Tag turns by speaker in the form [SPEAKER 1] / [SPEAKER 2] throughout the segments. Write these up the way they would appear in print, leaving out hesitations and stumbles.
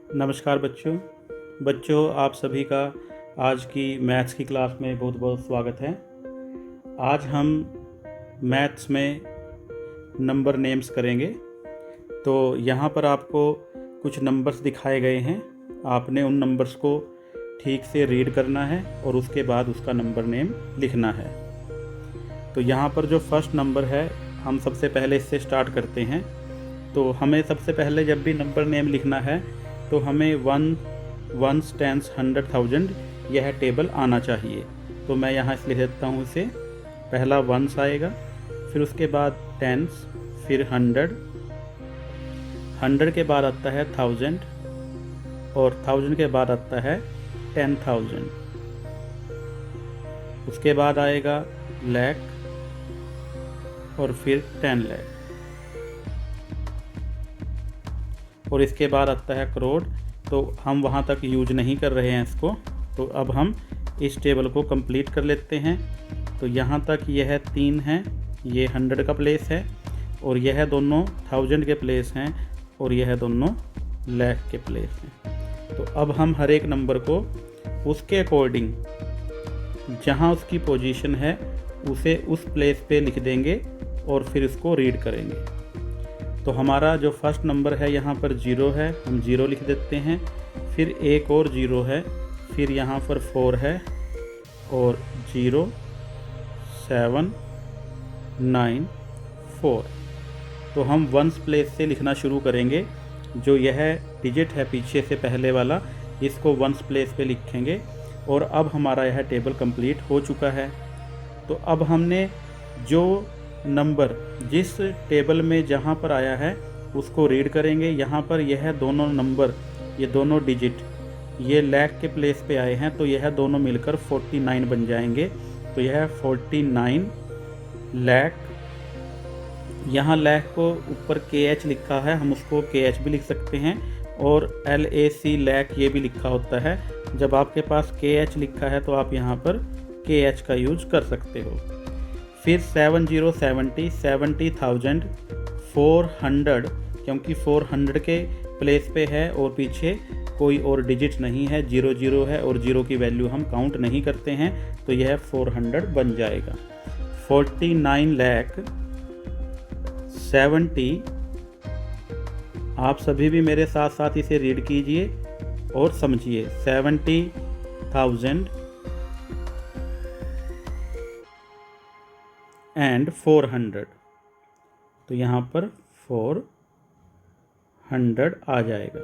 [SPEAKER 1] नमस्कार बच्चों आप सभी का आज की मैथ्स की क्लास में बहुत बहुत स्वागत है। आज हम मैथ्स में नंबर नेम्स करेंगे। तो यहाँ पर आपको कुछ नंबर्स दिखाए गए हैं, आपने उन नंबर्स को ठीक से रीड करना है और उसके बाद उसका नंबर नेम लिखना है। तो यहाँ पर जो फर्स्ट नंबर है, हम सबसे पहले इससे स्टार्ट करते हैं। तो हमें सबसे पहले जब भी नंबर नेम लिखना है तो हमें 1, 1s, 10s, 100,000 यह टेबल आना चाहिए। तो मैं यहाँ इसलिए देता हूँ इसे। पहला 1s आएगा, फिर उसके बाद 10s, फिर 100, 100 के बाद आता है 1000 और 1000 के बाद आता है 10,000। उसके बाद आएगा लाख और फिर 10 लाख और इसके बाद आता है करोड़। तो हम वहाँ तक यूज नहीं कर रहे हैं इसको। तो अब हम इस टेबल को कंप्लीट कर लेते हैं। तो यहाँ तक यह 3 है, ये 100 का प्लेस है और यह दोनों 1000 के प्लेस हैं और यह दोनों लाख के प्लेस हैं। तो अब हम हर एक नंबर को उसके अकॉर्डिंग जहाँ उसकी पोजीशन है उसे उस प्लेस पे लिख देंगे और फिर इसको रीड करेंगे। तो हमारा जो फर्स्ट नंबर है यहाँ पर 0 है, हम 0 लिख देते हैं। फिर एक और 0 है, फिर यहाँ पर 4 है और 0, 7, 9, 4। तो हम 1s प्लेस से लिखना शुरू करेंगे। जो यह डिजिट है पीछे से पहले वाला, इसको 1s प्लेस पे लिखेंगे और अब हमारा यह टेबल कंप्लीट हो चुका है। तो अब हमने जो नंबर जिस टेबल में जहाँ पर आया है उसको रीड करेंगे। यहाँ पर यह दोनों नंबर, ये दोनों डिजिट ये लाख के प्लेस पे आए हैं, तो यह दोनों मिलकर 49 बन जाएंगे। तो यह 49 लाख। यहाँ लाख को ऊपर KH लिखा है, हम उसको KH भी लिख सकते हैं और LAC लाख ये भी लिखा होता है। जब आपके पास KH लिखा है तो आप यहाँ पर KH का यूज कर सकते हो। फिर 70, 70, 70,000, 400, क्योंकि 400 के प्लेस पे है और पीछे कोई और डिजिट नहीं है, 00 है और 0 की वैल्यू हम काउंट नहीं करते हैं, तो यह 400 बन जाएगा। 49 लाख 70। आप सभी भी मेरे साथ साथ इसे रीड कीजिए और समझिए। 70,000 एंड 400। तो यहाँ पर 400 आ जाएगा।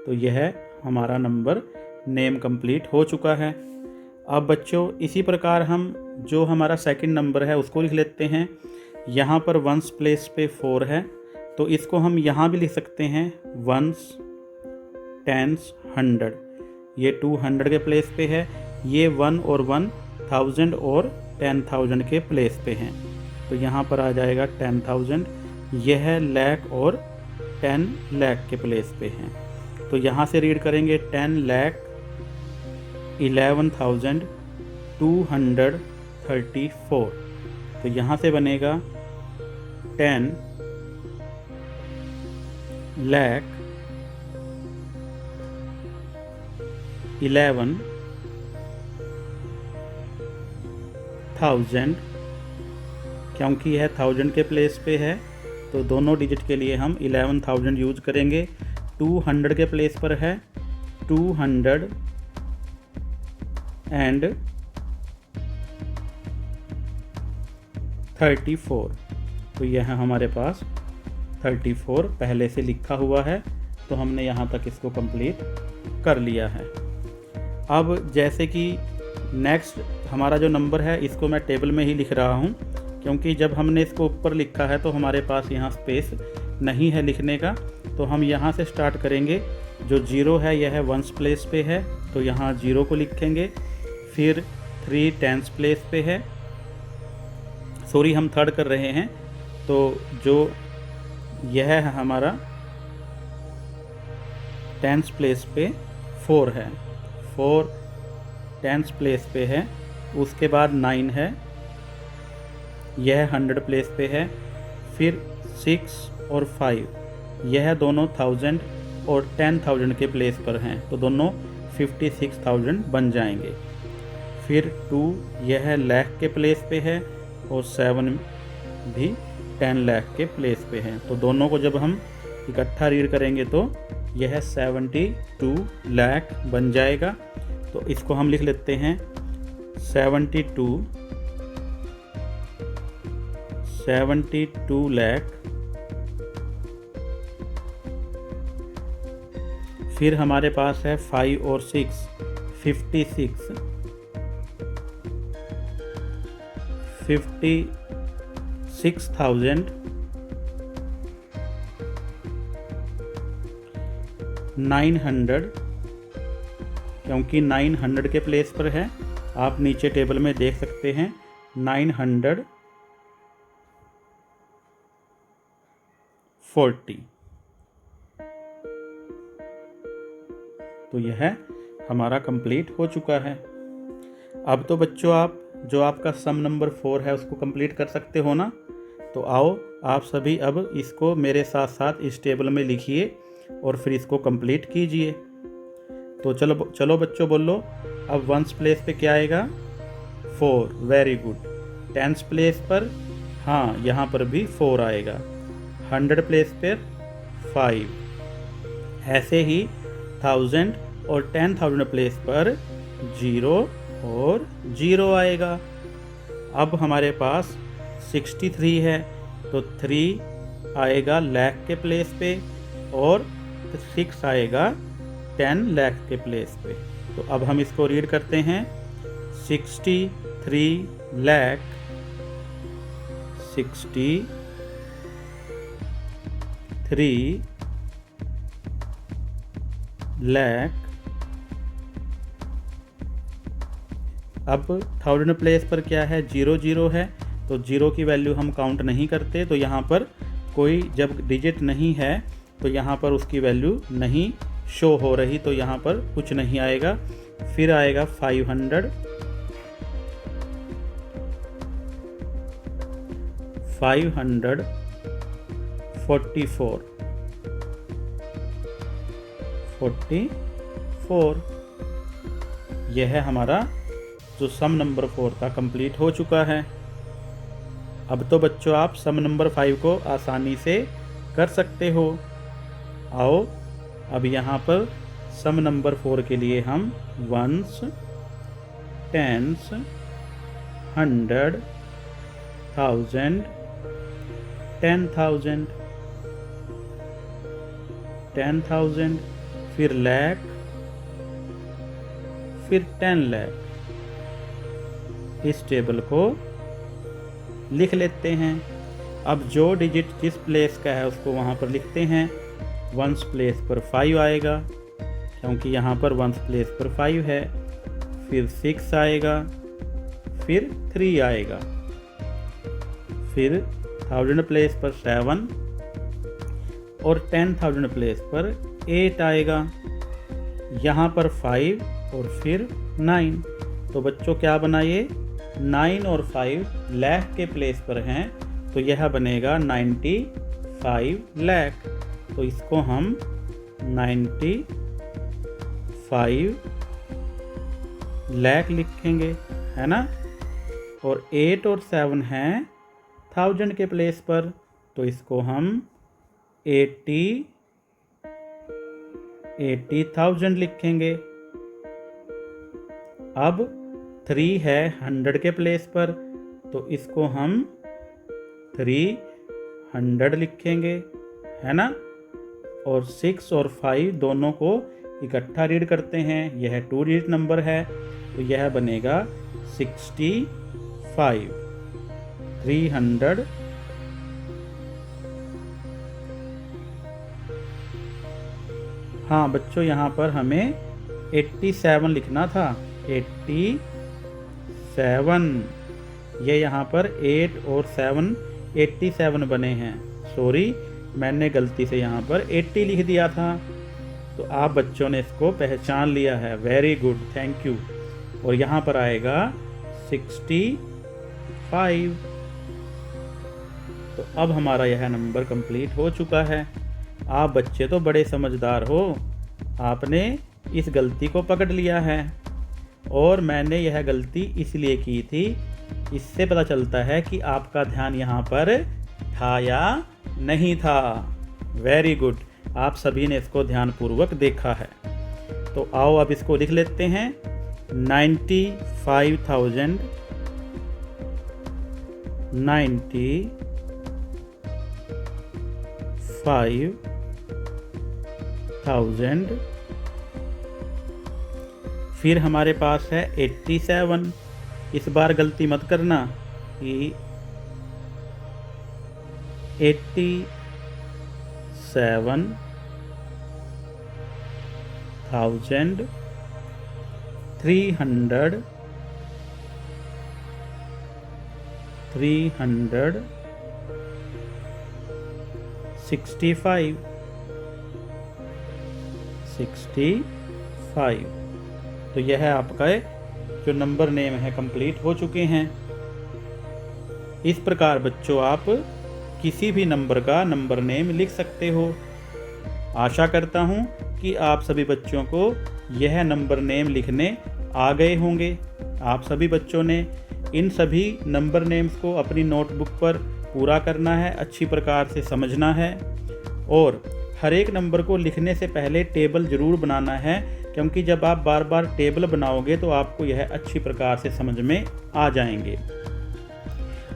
[SPEAKER 1] तो यह हमारा नंबर नेम कंप्लीट हो चुका है। अब बच्चों इसी प्रकार हम जो हमारा सेकंड नंबर है उसको लिख लेते हैं। यहाँ पर 1s प्लेस पे 4 है, तो इसको हम यहाँ भी लिख सकते हैं 1s, 10s, 100। ये 200 के प्लेस पे है, ये 1 और 1 1000 और 10,000 के प्लेस पे हैं। तो यहाँ पर आ जाएगा 10,000। यह लाख और 10 लाख के प्लेस पे हैं। तो यहाँ से रीड करेंगे 10 लाख 11,234। तो यहाँ से बनेगा 10 लाख 11,000। क्योंकि यह 1000 के प्लेस पे है तो दोनों डिजिट के लिए हम 11,000 यूज करेंगे। 200 के प्लेस पर है 200 एंड 34। तो यह हमारे पास 34 पहले से लिखा हुआ है, तो हमने यहाँ तक इसको कंप्लीट कर लिया है। अब जैसे कि नेक्स्ट हमारा जो नंबर है इसको मैं टेबल में ही लिख रहा हूँ, क्योंकि जब हमने इसको ऊपर लिखा है तो हमारे पास यहाँ स्पेस नहीं है लिखने का। तो हम यहाँ से स्टार्ट करेंगे। जो 0 है यह 1s प्लेस पे है, तो यहाँ 0 को लिखेंगे। फिर 3 10s प्लेस पे है, सॉरी हम थर्ड कर रहे हैं। तो जो यह है हमारा 10s प्लेस पे 4 है, 4 10s प्लेस पे है। उसके बाद 9 है, यह 100 प्लेस पे है। फिर 6 और 5 यह दोनों 1000 और 10,000 के प्लेस पर हैं, तो दोनों 56,000 बन जाएंगे। फिर 2 यह लाख के प्लेस पे है और 7 भी 10 लाख के प्लेस पे है, तो दोनों को जब हम इकट्ठा रीड करेंगे तो यह 72 लाख बन जाएगा। तो इसको हम लिख लेते हैं 72 लाख। फिर हमारे पास है 5 और 6 56,900, क्योंकि 900 के प्लेस पर है, आप नीचे टेबल में देख सकते हैं 940। तो यह हमारा कंप्लीट हो चुका है। अब तो बच्चों आप जो आपका सम नंबर 4 है उसको कंप्लीट कर सकते हो ना। तो आओ आप सभी अब इसको मेरे साथ साथ इस टेबल में लिखिए और फिर इसको कंप्लीट कीजिए। तो चलो बच्चों बोलो। अब 1s प्लेस पे क्या आएगा? 4, वेरी गुड। 10s प्लेस पर हाँ यहाँ पर भी 4 आएगा। 100 प्लेस पर 5, ऐसे ही 1000 और 10,000 प्लेस पर 0 और 0 आएगा। अब हमारे पास 63 है, तो 3 आएगा लाख के प्लेस पे और 6 आएगा 10 लाख के प्लेस पे। तो अब हम इसको रीड करते हैं 63 लाख 63 लाख। अब 1000 प्लेस पर क्या है? 0 0 है, तो 0 की वैल्यू हम काउंट नहीं करते, तो यहाँ पर कोई जब डिजिट नहीं है तो यहाँ पर उसकी वैल्यू नहीं शो हो रही, तो यहाँ पर कुछ नहीं आएगा। फिर आएगा 500, 544 यह है हमारा जो सम नंबर 4 था कंप्लीट हो चुका है। अब तो बच्चों आप सम नंबर 5 को आसानी से कर सकते हो। आओ अब यहाँ पर सम नंबर 4 के लिए हम 1s, 10s, 100, 1000, 10,000, फिर लाख, फिर 10 लाख, इस टेबल को लिख लेते हैं। अब जो डिजिट जिस प्लेस का है उसको वहाँ पर लिखते हैं। 1s प्लेस पर 5 आएगा, क्योंकि यहाँ पर 1s प्लेस पर 5 है। फिर 6 आएगा, फिर 3 आएगा, फिर 1000 प्लेस पर 7 और 10,000 प्लेस पर 8 आएगा। यहाँ पर 5 और फिर 9। तो बच्चों क्या बना ये? 9 और 5 लाख के प्लेस पर हैं, तो यह बनेगा 95 लाख। तो इसको हम 95 लाख लिखेंगे, है ना। और 8 और 7 हैं 1000 के प्लेस पर, तो इसको हम 80,000 लिखेंगे। अब 3 है 100 के प्लेस पर, तो इसको हम 300 लिखेंगे, है ना। और 6 और 5 दोनों को इकट्ठा रीड करते हैं, यह 2 डिजिट नंबर है, तो यह बनेगा 65। 300 हाँ बच्चों यहाँ पर हमें 87 लिखना था। 87, ये यहाँ पर 8 और 7 87 बने हैं। सॉरी, मैंने गलती से यहाँ पर 80 लिख दिया था। तो आप बच्चों ने इसको पहचान लिया है, वेरी गुड, थैंक यू। और यहाँ पर आएगा 65। तो अब हमारा यह नंबर कंप्लीट हो चुका है। आप बच्चे तो बड़े समझदार हो, आपने इस गलती को पकड़ लिया है। और मैंने यह गलती इसलिए की थी, इससे पता चलता है कि आपका ध्यान यहाँ पर था या नहीं था। वेरी गुड, आप सभी ने इसको ध्यानपूर्वक देखा है। तो आओ अब इसको लिख लेते हैं। 95,000 95,000, फिर हमारे पास है 87। इस बार गलती मत करना कि 87,300 65। तो यह आपका जो नंबर नेम है कंप्लीट हो चुके हैं। इस प्रकार बच्चों आप किसी भी नंबर का नंबर नेम लिख सकते हो। आशा करता हूँ कि आप सभी बच्चों को यह नंबर नेम लिखने आ गए होंगे। आप सभी बच्चों ने इन सभी नंबर नेम्स को अपनी नोटबुक पर पूरा करना है, अच्छी प्रकार से समझना है और हर एक नंबर को लिखने से पहले टेबल ज़रूर बनाना है, क्योंकि जब आप बार बार टेबल बनाओगे तो आपको यह अच्छी प्रकार से समझ में आ जाएंगे।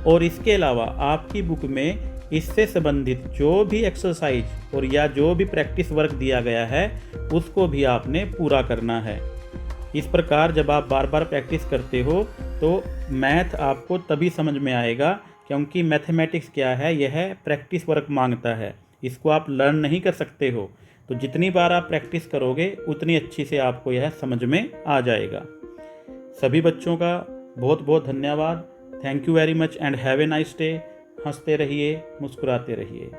[SPEAKER 1] और इसके अलावा आपकी बुक में इससे संबंधित जो भी एक्सरसाइज और या जो भी प्रैक्टिस वर्क दिया गया है उसको भी आपने पूरा करना है। इस प्रकार जब आप बार बार प्रैक्टिस करते हो तो मैथ आपको तभी समझ में आएगा, क्योंकि मैथमेटिक्स क्या है, यह प्रैक्टिस वर्क मांगता है। इसको आप लर्न नहीं कर सकते हो। तो जितनी बार आप प्रैक्टिस करोगे उतनी अच्छी से आपको यह समझ में आ जाएगा। सभी बच्चों का बहुत बहुत धन्यवाद। Thank you very much and have a nice day. हंसते रहिए, मुस्कुराते रहिए।